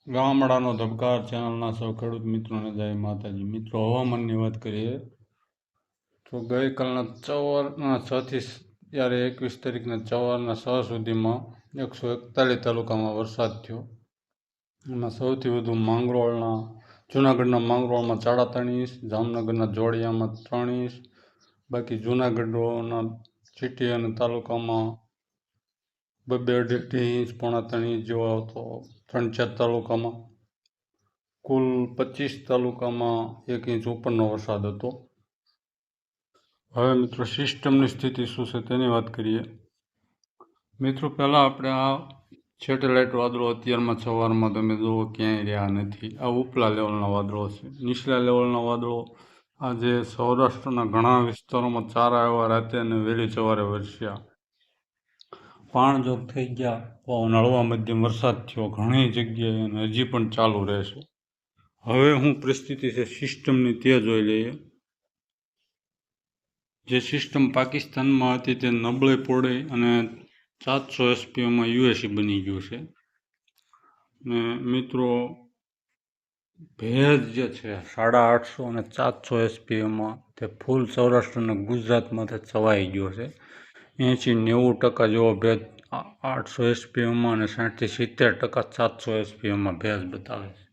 ગામડાનો ધબકાર ચેનલના સૌ ખેડૂત મિત્રોને જય માતાજી. મિત્રો, હવામાનની વાત કરીએ તો ગઈકાલના સવારના 6 થી ત્યારે 21 તારીખના સવારના 6 સુધીમાં 141 તાલુકામાં વરસાદ થયો. એમાં સૌથી વધુ જૂનાગઢના માંગરોળમાં 3.5 ઇંચ, જામનગરના જોડિયામાં 3 ઇંચ, બાકી જૂનાગઢના સિટી અને તાલુકામાં 2-2.5 ઇંચ, 3.5 ઇંચ જેવો આવતો. 3-4 તાલુકામાં કુલ 25 તાલુકામાં 1 ઇંચ ઉપરનો વરસાદ હતો. હવે મિત્રો, સિસ્ટમની સ્થિતિ શું છે તેની વાત કરીએ. મિત્રો, પહેલાં આપણે આ સેટેલાઇટ વાદળો અત્યારમાં સવારમાં તમે જુઓ ક્યાંય રહ્યા નથી. આ ઉપલા લેવલના વાદળો છે. નીચલા લેવલના વાદળો આજે સૌરાષ્ટ્રના ઘણા વિસ્તારોમાં ચારા આવ્યા રાતે અને વહેલી સવારે વરસ્યા. પાણજોગ થઈ ગયા. હળવા મધ્યમ વરસાદ થયો ઘણી જગ્યાએ અને હજી પણ ચાલુ રહેશે. હવે હું પરિસ્થિતિ છે સિસ્ટમની તે જોઈ લઈએ. જે સિસ્ટમ પાકિસ્તાનમાં હતી તે નબળે પડી અને 700 SPMમાં યુએસી બની ગયું છે. ને મિત્રો, ભેજ જે છે 850 અને 700 SPMમાં તે ફૂલ સૌરાષ્ટ્ર અને ગુજરાતમાંથી છવાઈ ગયો છે. 80-90% જેવો ભેજ 800 SPMમાં અને 60-70% 700 SPMમાં ભેજ બતાવે છે.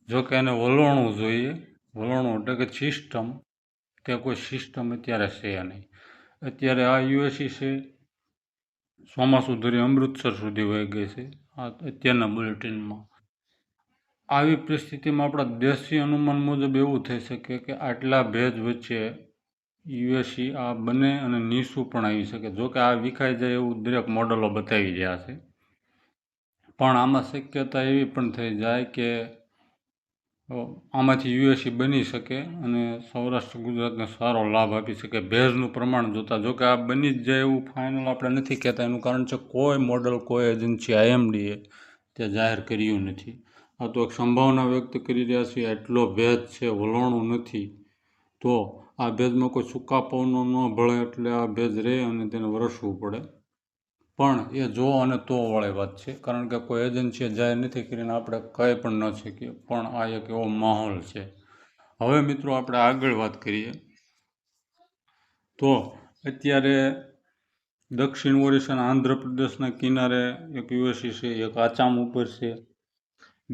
જોકે એને વલોણવું જોઈએ. વલોણવું એટલે કે સિસ્ટમ, તે કોઈ સિસ્ટમ અત્યારે છે નહીં. અત્યારે આ યુએસી છે ચોમાસું ધરી અમૃતસર સુધી વહી ગઈ છે આ અત્યારના બુલેટિનમાં. આવી પરિસ્થિતિમાં આપણા દેશી અનુમાન મુજબ એવું થઈ શકે કે આટલા ભેજ વચ્ચે યુએસી આ બને અને નીસું પણ આવી શકે. જોકે આ વિખાઈ જાય એવું દરેક મોડલો બતાવી રહ્યા છે. પણ આમાં શક્યતા એવી પણ થઈ જાય કે આમાંથી યુએસી બની શકે અને સૌરાષ્ટ્ર ગુજરાતને સારો લાભ આપી શકે ભેજનું પ્રમાણ જોતાં. જોકે આ બની જ જાય એવું ફાઇનલ આપણે નથી કહેતા. એનું કારણ છે કોઈ મોડલ, કોઈ એજન્સી IMDએ તે જાહેર કર્યું નથી. આ તો એક સંભાવના વ્યક્ત કરી રહ્યા છીએ. એટલો ભેજ છે, વલોણું નથી, તો આ ભેજમાં કોઈ સૂકા પવનો ન ભળે એટલે આ ભેજ રહે અને તેને વરસવું પડે. પણ એ જો અને તો વાળી વાત છે, કારણ કે કોઈ એજન્સીએ જાહેર નથી કરીને આપણે કહી પણ ન શકીએ. પણ આ એક એવો માહોલ છે. હવે મિત્રો, આપણે આગળ વાત કરીએ તો અત્યારે દક્ષિણ ઓરિસ્સા આંધ્રપ્રદેશના કિનારે એક યુએસી છે, એક આચામ ઉપર છે,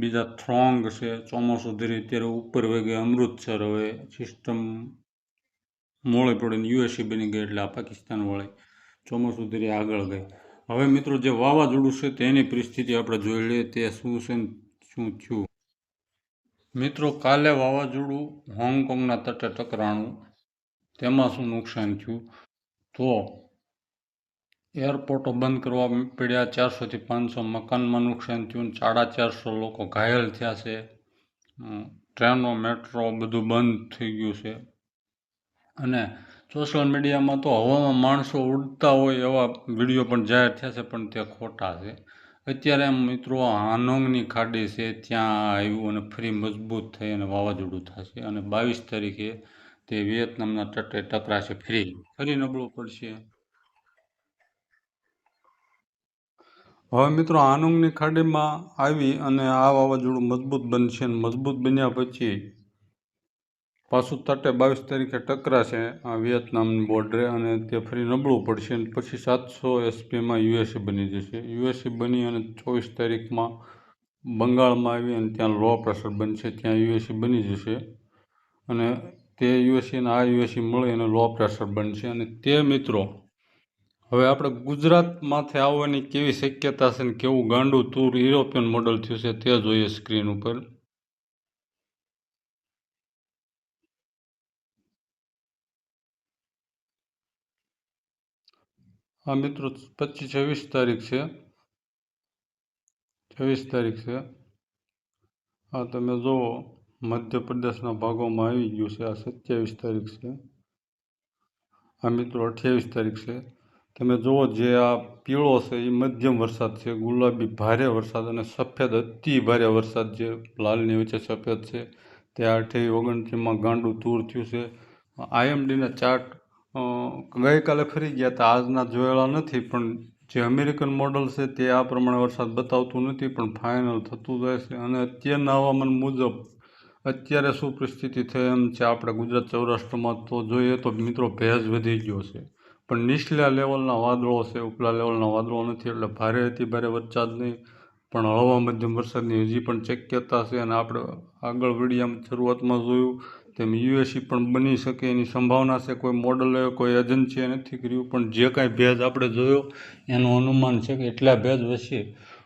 બીજા થ્રોંગ છે. ચોમાસું ધરી અત્યારે ઉપર વહી ગઈ અમૃતસર. હવે સિસ્ટમ મોડે પડીને યુએસી બની ગઈ એટલે આ પાકિસ્તાન વાળી ચોમાસું ધરી આગળ ગઈ. હવે મિત્રો, જે વાવાઝોડું છે તેની પરિસ્થિતિ આપણે જોઈ લઈએ તે શું છે ને શું થયું. મિત્રો, કાલે વાવાઝોડું હોંગકોંગના તટે ટકરાણું. તેમાં શું નુકસાન થયું તો એરપોર્ટો બંધ કરવા પડ્યા. 400થી 500 મકાનમાં નુકસાન થયું. 450 લોકો ઘાયલ થયા છે. ટ્રેનો, મેટ્રો બધું બંધ થઈ ગયું છે. અને સોશિયલ મીડિયામાં તો હવામાં માણસો ઉડતા હોય એવા વિડીયો પણ જાહેર થયા છે, પણ તે ખોટા છે. અત્યારે મિત્રો, હાનોંગની ખાડી છે ત્યાં આવ્યું અને ફરી મજબૂત થઈ અને વાવાઝોડું થશે અને 22 તારીખે તે વિયેતનામના તટે ટકરાશે. ફરી નબળું પડશે. હવે મિત્રો, હાનોંગની ખાડીમાં આવી અને આ વાવાઝોડું મજબૂત બનશે અને મજબૂત બન્યા પછી પાછું તટે 22 તારીખે ટકરાશે આ વિયેતનામની બોર્ડરે અને તે ફરી નબળું પડશે અને પછી 700 SPMમાં યુએસી બની જશે. યુએસી બની અને 24 તારીખમાં બંગાળમાં આવી અને ત્યાં લો પ્રેશર બનશે. ત્યાં યુએસી બની જશે અને તે યુએસી અને આ યુએસી મળી અને લો પ્રેશર બનશે. અને તે મિત્રો, હવે આપણે ગુજરાતમાંથી આવવાની કેવી શક્યતા છે ને કેવું ગાંડું તૂર યુરોપિયન મોડલ થયું છે તે જોઈએ સ્ક્રીન ઉપર. હા મિત્રો, 26 તારીખ છે. 26 તારીખ છે. હા, તમે જુઓ મધ્યપ્રદેશના ભાગોમાં આવી ગયું છે. આ 27 તારીખ છે. હા મિત્રો, 28 તારીખ છે. તમે જુઓ જે આ પીળો છે એ મધ્યમ વરસાદ છે, ગુલાબી ભારે વરસાદ અને સફેદ અતિ ભારે વરસાદ જે લાલની વચ્ચે સફેદ છે તે 28-29માં ગાંડું તૂર થયું છે. IMDના ચાર્ટ ગઈકાલે ફરી ગયા હતા, આજના જોયેલા નથી, પણ જે અમેરિકન મોડલ છે તે આ પ્રમાણે વરસાદ બતાવતું નથી, પણ ફાઇનલ થતું જાય છે. અને અત્યારના હવામાન મુજબ અત્યારે શું પરિસ્થિતિ થઈ એમ છે આપણે ગુજરાત સૌરાષ્ટ્રમાં, તો જોઈએ તો મિત્રો ભેજ વધી ગયો છે, પણ નીચલા લેવલના વાદળો છે, ઉપલા લેવલના વાદળો નથી. એટલે ભારે અતિ ભારે વરસાદ નહીં, પણ હળવા મધ્યમ વરસાદની હજી પણ શક્યતા છે. અને આપણે આગળ વિડીયામાં શરૂઆતમાં જોયું તેમ યુએસી પણ બની શકે એની સંભાવના છે. કોઈ મોડલે કોઈ એજન્સીએ નથી કર્યું, પણ જે કાંઈ ભેજ આપણે જોયો એનું અનુમાન છે કે એટલા ભેજ વચ્ચે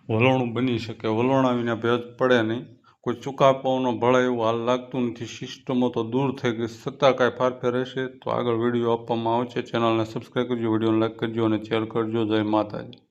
વલણું બની શકે. વલણ આવીને ભેજ પડે નહીં, કોઈ ચૂકા પવનો ભળે એવું હાલ લાગતું નથી. સિસ્ટમો તો દૂર થઈ ગઈ, છતાં કાંઈ ફારફેર રહેશે તો આગળ વિડીયો આપવામાં આવશે. ચેનલને સબસ્ક્રાઈબ કરજો, વિડીયોને લાઈક કરજો અને શેર કરજો. જય માતાજી.